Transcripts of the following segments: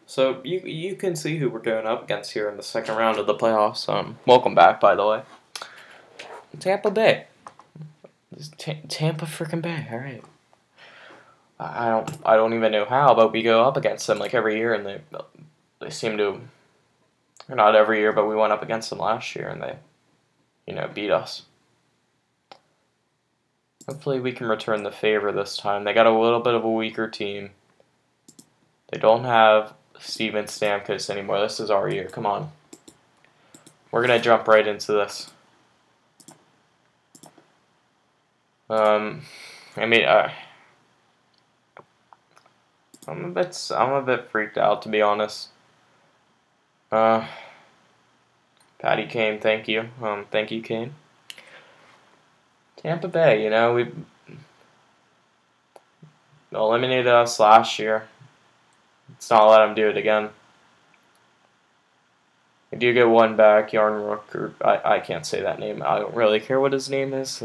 So you can see who we're going up against here in the second round of the playoffs. Welcome back, by the way. Tampa Bay. Tampa freaking Bay. All right. I don't even know how, but we go up against them like every year, and they seem to, or not every year, but we went up against them last year, and they beat us. Hopefully we can return the favor this time. They got a little bit of a weaker team. They don't have Steven Stamkos anymore. This is our year. Come on. We're going to jump right into this. I mean, I'm a bit freaked out, to be honest. Patty Kane, thank you. Thank you, Kane. Tampa Bay, we eliminated us last year. Let's not let them do it again. I do get one back, Yarnrook, or I can't say that name. I don't really care what his name is.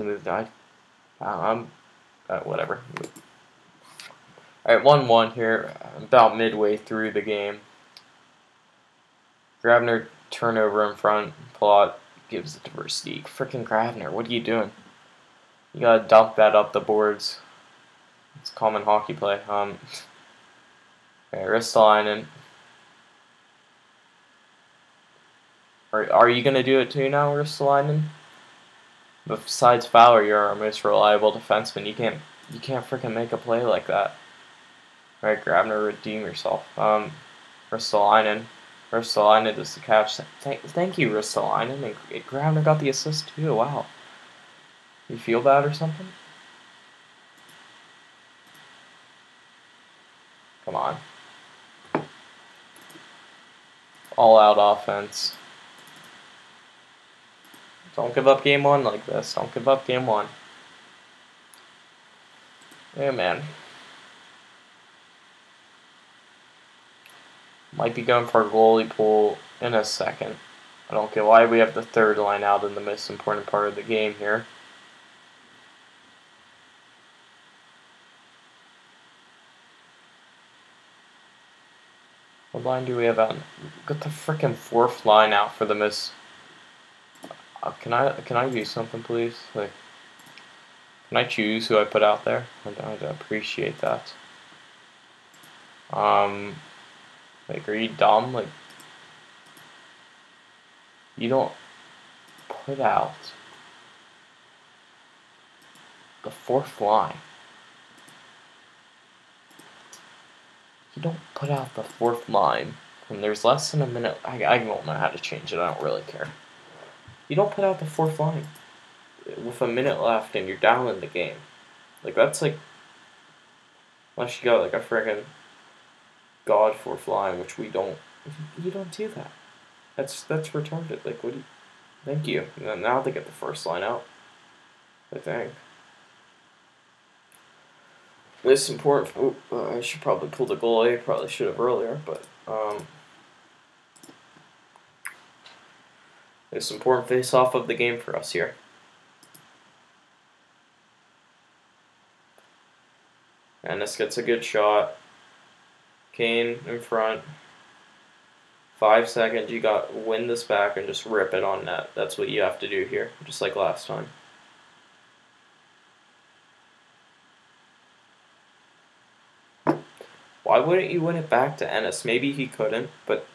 I'm whatever. All right, 1-1 here. About midway through the game. Grabner turnover in front. Plot gives it to Versteeg. Frickin' Grabner, what are you doing? You gotta dump that up the boards. It's common hockey play. Okay, Ristolainen. Are you gonna do it too now, Ristolainen? Besides Fowler, you're our most reliable defenseman. You can't freaking make a play like that. All right, Grabner, redeem yourself. Ristolainen. Ristolainen does the catch. Thank you, Ristolainen. And Grabner got the assist too. Wow. You feel bad or something? Come on. All-out offense. Don't give up game one like this. Don't give up game one. Hey, man. Might be going for a goalie pull in a second. I don't get why we have the third line out in the most important part of the game here. What line do we have out? Got the freaking fourth line out for the most. Can I use something, please? Like, can I choose who I put out there? I'd appreciate that. Like, are you dumb? Like, you don't put out the fourth line. You don't put out the fourth line when there's less than a minute. I don't know how to change it. I don't really care. You don't put out the fourth line with a minute left and you're down in the game. Like, that's like, unless you got like a friggin' god fourth line, which we don't. You don't do that. That's retarded. Like, what do you? Thank you. And now they get the first line out, I think. This important. I should probably pull the goalie. Probably should have earlier, but this important face-off of the game for us here. And this gets a good shot. Kane in front. 5 seconds. You got win this back and just rip it on net. That's what you have to do here, just like last time. Why wouldn't you win it back to Ennis? Maybe he couldn't, but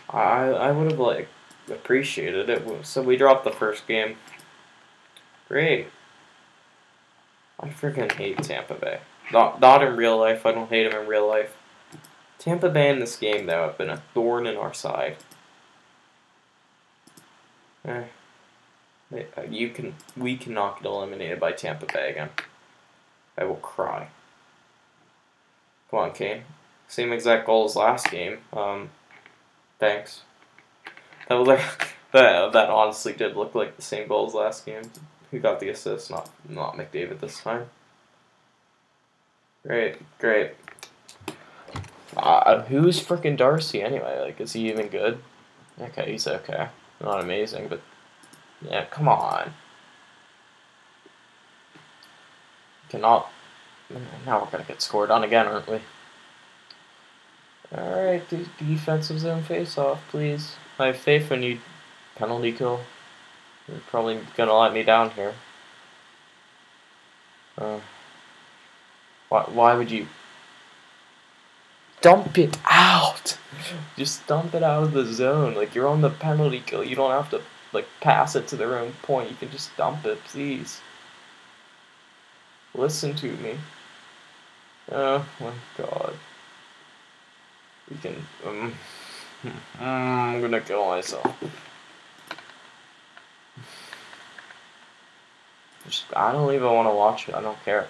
I would have like appreciated it. So we dropped the first game. Great. I freaking hate Tampa Bay. Not in real life. I don't hate them in real life. Tampa Bay in this game though have been a thorn in our side. We cannot get eliminated by Tampa Bay again. I will cry. Come on, Kane. Same exact goal as last game. Thanks. That honestly did look like the same goal as last game. Who got the assist? Not McDavid this time. Great. Who's freaking Darcy anyway? Like, is he even good? Okay, he's okay. Not amazing, but yeah, come on. Cannot. Now we're gonna get scored on again, aren't we? Alright, defensive zone face-off, please. I have faith in you, penalty kill. You're probably gonna let me down here. Why would you... Dump it out! Just dump it out of the zone. Like, you're on the penalty kill. You don't have to, like, pass it to their own point. You can just dump it, please. Listen to me. Oh, my God. We can... I'm gonna kill myself. I don't even want to watch it. I don't care.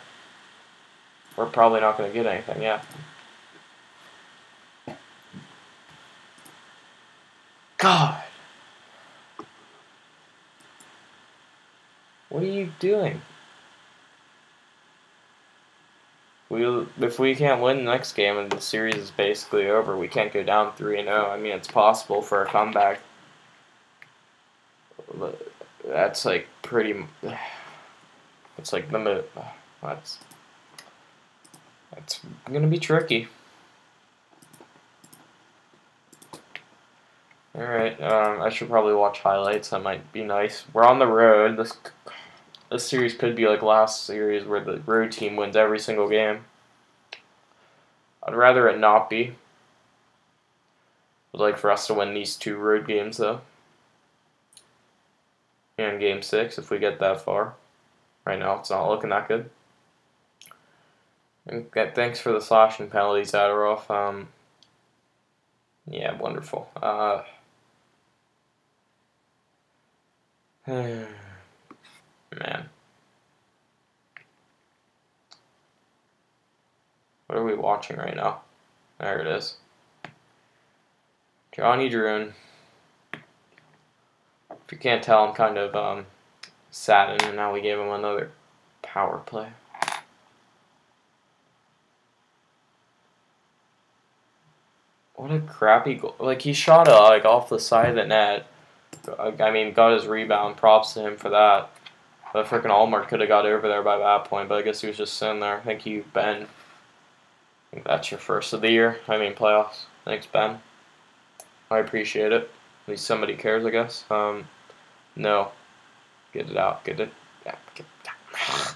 We're probably not gonna get anything, yeah. God! What are you doing? If we can't win the next game and the series is basically over, we can't go down 3-0. I mean, it's possible for a comeback. But that's like pretty... It's like the move. That's gonna be tricky. Alright, I should probably watch highlights. That might be nice. We're on the road. This series could be like last series where the road team wins every single game. I'd rather it not be. I'd like for us to win these 2 road games though. And game 6 if we get that far. Right now it's not looking that good. And thanks for the slashing penalties, Adderall. Yeah, wonderful. Man. What are we watching right now? There it is. Johnny Drune. If you can't tell, I'm kind of saddened, and now we gave him another power play. What a crappy goal. Like, he shot it like off the side of the net. I mean, got his rebound. Props to him for that. But freaking Allmark could have got over there by that point, but I guess he was just sitting there. Thank you, Ben. I think that's your first of the year. I mean, playoffs. Thanks, Ben. I appreciate it. At least somebody cares, I guess. No. Get it out. Get it. Yeah, get it out.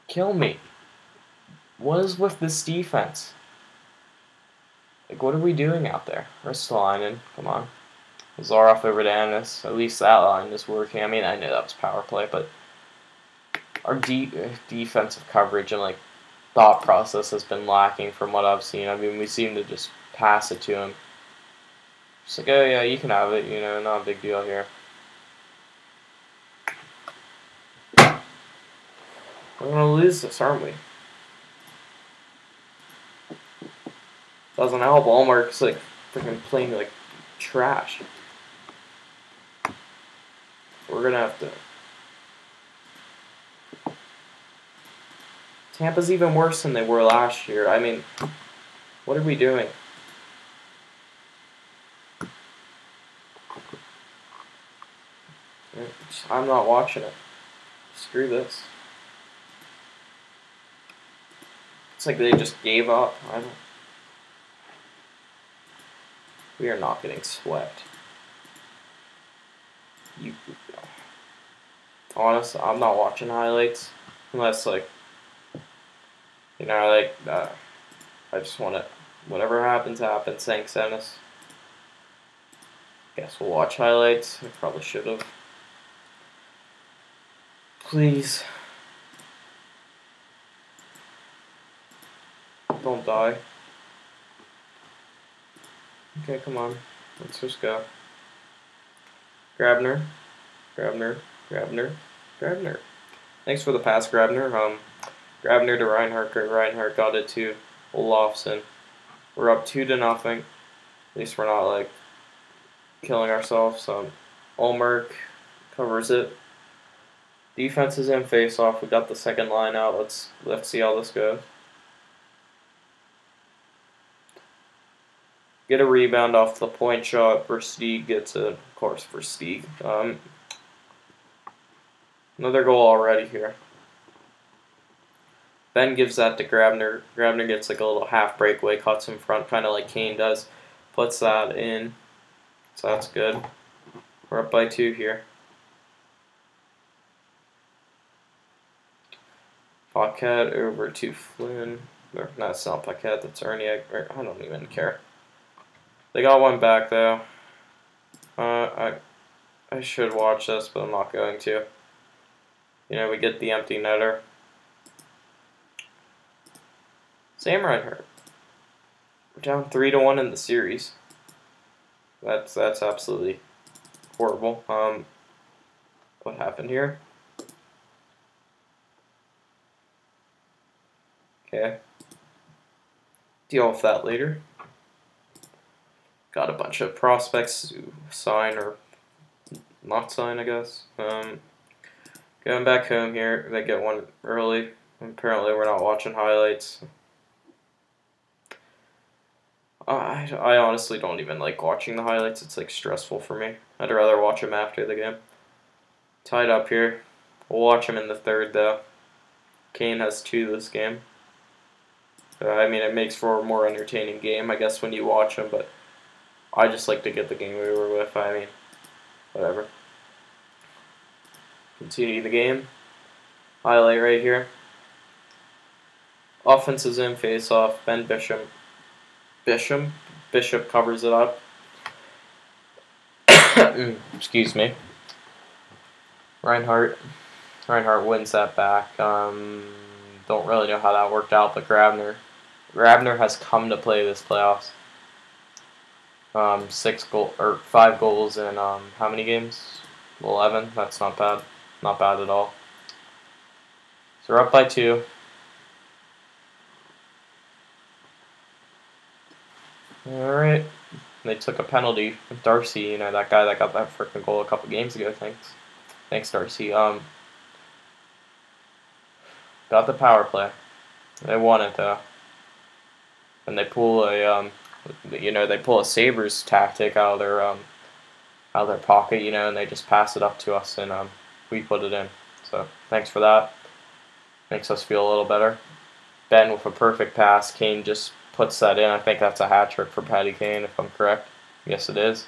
Kill me. What is with this defense? Like, what are we doing out there? Ristolainen, come on. Zaroff over to Ennis. At least that line is working. I mean, I know that was power play, but our defensive coverage and, like, thought process has been lacking from what I've seen. I mean, we seem to just pass it to him. Just like, oh, yeah, you can have it, you know, not a big deal here. We're going to lose this, aren't we? Doesn't help. Allmark's, like, freaking playing, like, trash. We're going to have to... Tampa's even worse than they were last year. I mean, what are we doing? I'm not watching it. Screw this. It's like they just gave up. We are not getting swept. Honestly, I'm not watching highlights unless, like, you know, like, I just want to, whatever happens, happens. Thanks, Ennis. Guess we'll watch highlights. I probably should have. Please. Don't die. Okay, come on. Let's just go. Grabner. Grabner. Grabner. Grabner. Thanks for the pass, Grabner. Grabner to Reinhardt. Reinhardt got it to Olofsson. We're up 2-0. At least we're not, like, killing ourselves. Allmark covers it. Defense is in face-off. We got the second line out. Let's see how this goes. Get a rebound off the point shot. Versteeg gets it. Of course, Versteeg. Another goal already here. Ben gives that to Grabner. Grabner gets like a little half breakaway, cuts in front, kind of like Kane does. Puts that in. So that's good. We're up by 2 here. Paquette over to Flynn. Or, no, it's not Paquette, that's Ernie. I don't even care. They got one back, though. I should watch this, but I'm not going to. You know, we get the empty netter. Sam Reinhart. We're down 3-1 in the series. That's absolutely horrible. What happened here? Okay. Deal with that later. Got a bunch of prospects to sign or not sign, I guess. Going back home here, they get one early. Apparently, we're not watching highlights. I honestly don't even like watching the highlights. It's like stressful for me. I'd rather watch them after the game. Tied up here. We'll watch them in the third, though. Kane has 2 this game. I mean, it makes for a more entertaining game, I guess, when you watch them, but I just like to get the game over with. I mean, whatever. Continue the game. Highlight right here. Offense is in, face off. Ben Bishop covers it up. Excuse me. Reinhart wins that back. Don't really know how that worked out, but Grabner has come to play this playoffs. 5 goals in how many games? 11. That's not bad. Not bad at all. So we're up by 2. All right. They took a penalty. Darcy, you know, that guy that got that freaking goal a couple games ago. Thanks, Darcy. Got the power play. They won it though. And they pull a Sabres tactic out of their pocket, you know, and they just pass it up to us and we put it in. So thanks for that. Makes us feel a little better. Ben with a perfect pass. Kane just puts that in. I think that's a hat trick for Patty Kane, if I'm correct. Yes, it is.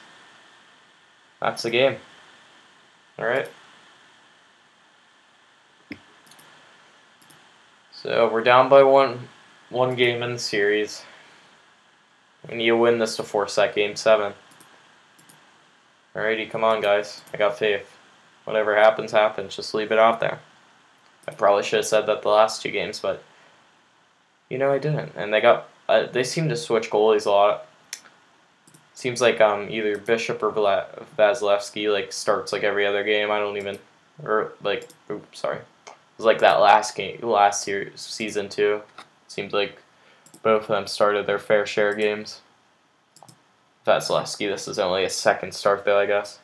That's the game. All right. So we're down by one game in the series. We need to win this to force that game 7. Alrighty, come on, guys. I got faith. Whatever happens, happens. Just leave it out there. I probably should have said that the last 2 games, but you know I didn't. And they seem to switch goalies a lot. Seems like either Bishop or Vasilevsky like starts like every other game. I don't even sorry. It was like that last year season too. Seemed like both of them started their fair share of games. Vasilevsky, this is only a second start though, I guess.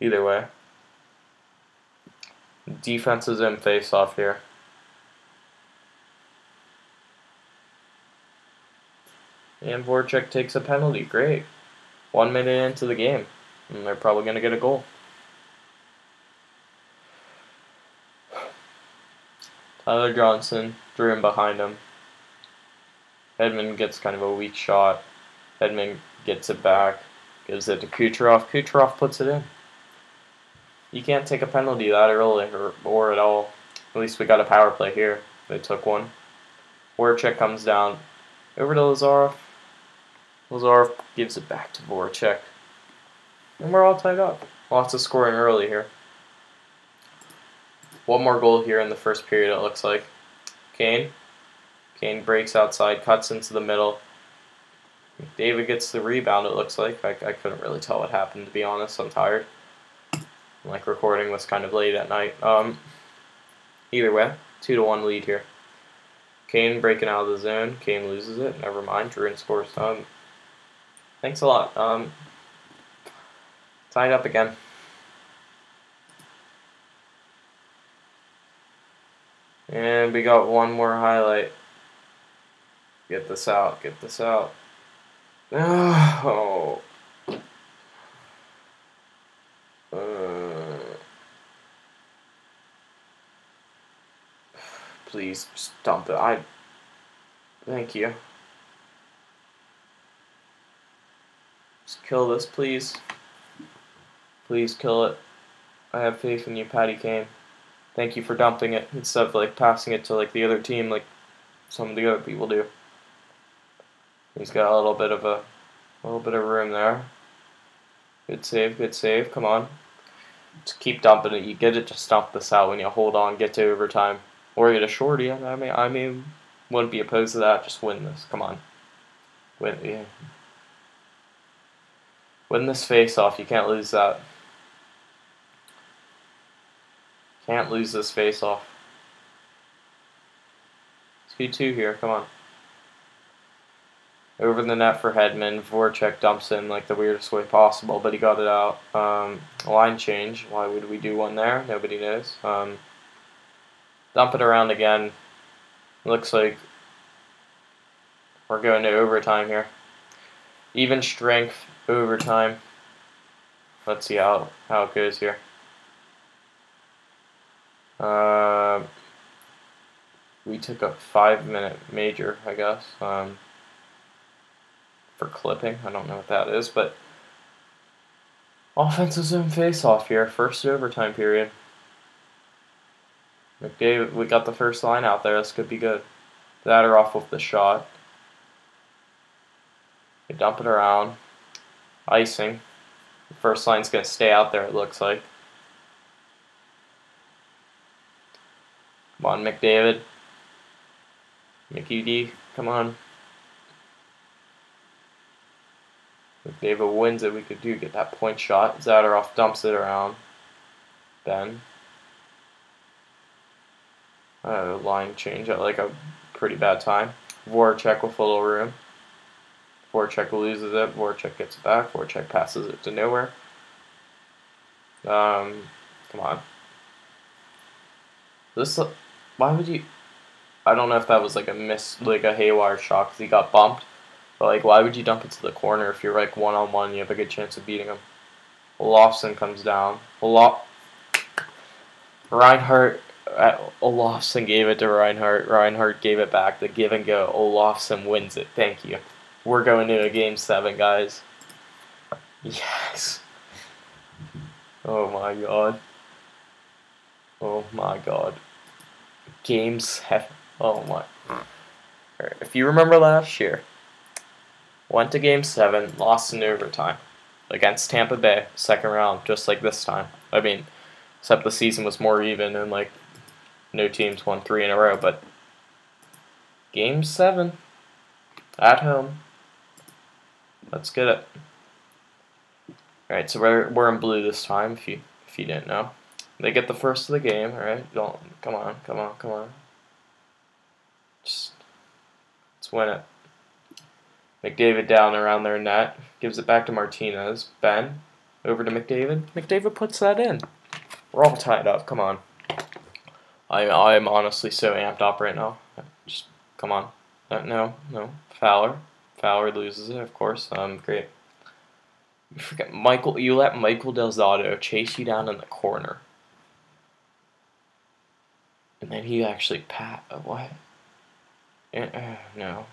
Either way. Defense is in face off here. And Voracek takes a penalty. Great. 1 minute into the game. And they're probably going to get a goal. Tyler Johnson threw him behind him. Edmund gets kind of a weak shot. Edmund gets it back. Gives it to Kucherov. Kucherov puts it in. You can't take a penalty that early or at all. At least we got a power play here. They took one. Voracek comes down. Over to Lazarov. Lazarov gives it back to Voracek. And we're all tied up. Lots of scoring early here. One more goal here in the first period, it looks like. Kane breaks outside, cuts into the middle. David gets the rebound, it looks like. I couldn't really tell what happened, to be honest. I'm tired. Like, recording was kind of late at night. Either way, 2-1 lead here. Kane breaking out of the zone. Kane loses it. Never mind. Druin scores. Thanks a lot. Tied up again. And we got one more highlight. Get this out. Get this out. Oh. Please, just dump it. Thank you. Just kill this, please. Please kill it. I have faith in you, Patty Kane. Thank you for dumping it instead of like passing it to like the other team, like some of the other people do. He's got a little bit of room there. Good save, good save. Come on. Just keep dumping it. You get it. Just dump this out when you hold on. Get to overtime, or get a shorty. I mean, wouldn't be opposed to that. Just win this. Come on. Win. Yeah. Win this face-off. You can't lose that. Can't lose this face-off. 2-2 here. Come on. Over the net for Hedman. Voracek dumps in like the weirdest way possible, but he got it out. Line change. Why would we do one there? Nobody knows. Dump it around again. Looks like we're going to overtime here. Even strength, overtime. Let's see how it goes here. We took a 5-minute major, I guess, for clipping. I don't know what that is, but offensive zone face-off here, first overtime period. McDavid, we got the first line out there. This could be good. Zadorov with the shot. We dump it around. Icing. The first line's going to stay out there, it looks like. Come on, McDavid. McUD, come on. McDavid wins it. We could get that point shot. Zadorov dumps it around. Ben. Line change at like a pretty bad time. Voracek with a little room. Voracek loses it. Voracek gets it back. Voracek passes it to nowhere. Come on. Why would you? I don't know if that was like a haywire shot because he got bumped. But like, why would you dump it to the corner if you're like one-on-one? You have a good chance of beating him. Olofsson comes down. Reinhardt. Olofsson gave it to Reinhardt. Reinhardt gave it back. The give and go. Olofsson wins it. Thank you. We're going to a Game 7, guys. Yes. Oh my god. Oh my god. Game 7. Oh my. Right. If you remember last year, went to Game 7, lost in overtime against Tampa Bay, second round, just like this time. I mean, except the season was more even and like no teams won 3 in a row, but Game 7 at home. Let's get it. All right, so we're in blue this time. If you didn't know, they get the first of the game. All right, come on. Just let's win it. McDavid down around their net, gives it back to Martinez. Ben over to McDavid. McDavid puts that in. We're all tied up. Come on. I'm honestly so amped up right now. Just come on. No. Fowler loses it, of course. Great. You forget Michael. You let Michael Del Zotto chase you down in the corner, and then he actually what? No.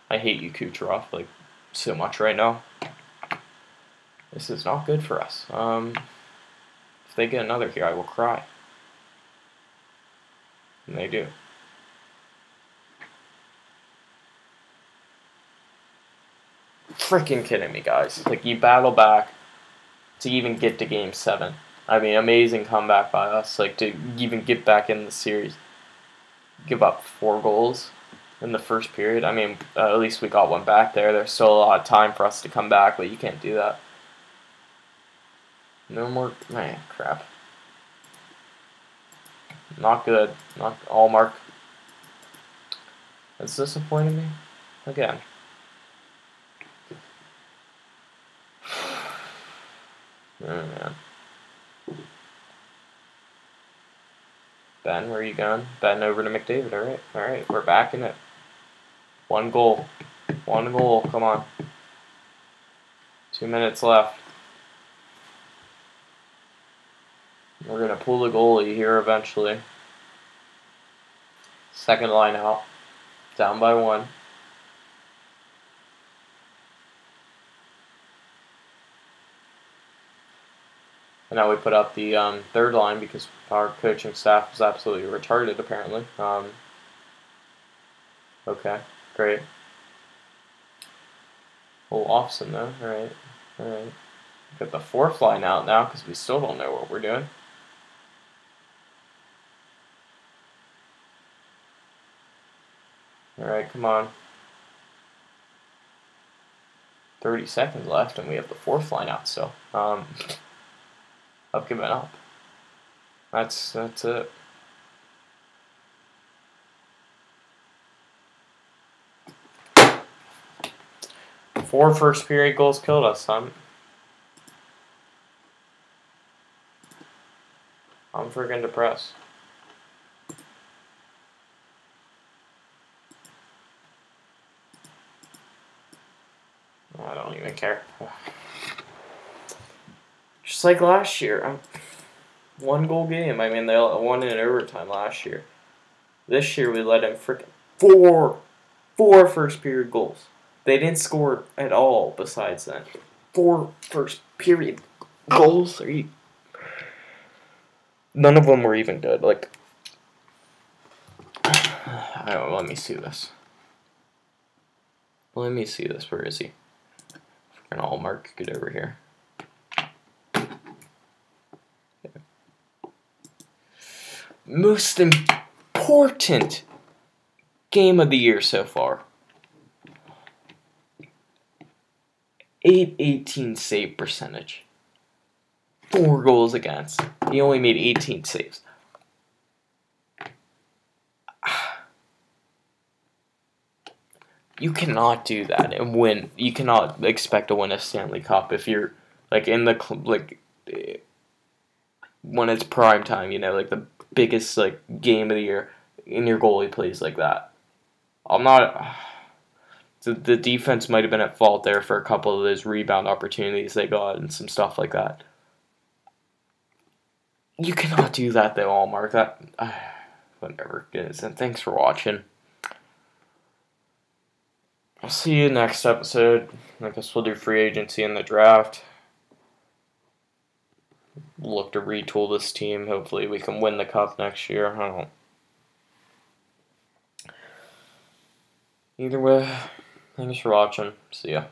I hate you, Kucherov, like so much right now. This is not good for us. If they get another here, I will cry. And they do. Freaking kidding me, guys. Like, you battle back to even get to Game 7. I mean, amazing comeback by us. Like, to even get back in the series. Give up 4 goals in the first period. I mean, at least we got one back there. There's still a lot of time for us to come back, but you can't do that. No more... Man, crap. Not good. Not all mark. It's disappointing me. Again. Oh, man. Ben, where are you going? Ben over to McDavid. Alright. We're back in it. 1 goal. 1 goal. Come on. 2 minutes left. We're going to pull the goalie here eventually. Second line out. Down by 1. And now we put up the third line because our coaching staff is absolutely retarded, apparently. Okay, great. A little awesome, though. Alright, alright. Got the fourth line out now because we still don't know what we're doing. Alright, come on. 30 seconds left and we have the fourth line out still. I've given up. That's it. Four first period goals killed us. I'm freaking depressed. I don't even care. Just like last year. 1 goal game. I mean, they won in overtime last year. This year we let in freaking four first period goals. They didn't score at all besides that. 4 first period goals. None of them were even good. Like, I don't know, let me see this. Let me see this. Where is he? Freaking Allmark, get over here. Most important game of the year so far. 818 save percentage. 4 goals against. He only made 18 saves. You cannot do that and win. You cannot expect to win a Stanley Cup if you're like in the when it's prime time. You know, like the biggest like game of the year, and your goalie plays like that. I'm not. The defense might have been at fault there for a couple of those rebound opportunities they got and some stuff like that. You cannot do that though, Allmark. That whatever it is. And thanks for watching. I'll see you next episode. I guess we'll do free agency and the draft. Look to retool this team. Hopefully we can win the cup next year. I don't. Either way, thanks for watching. See ya.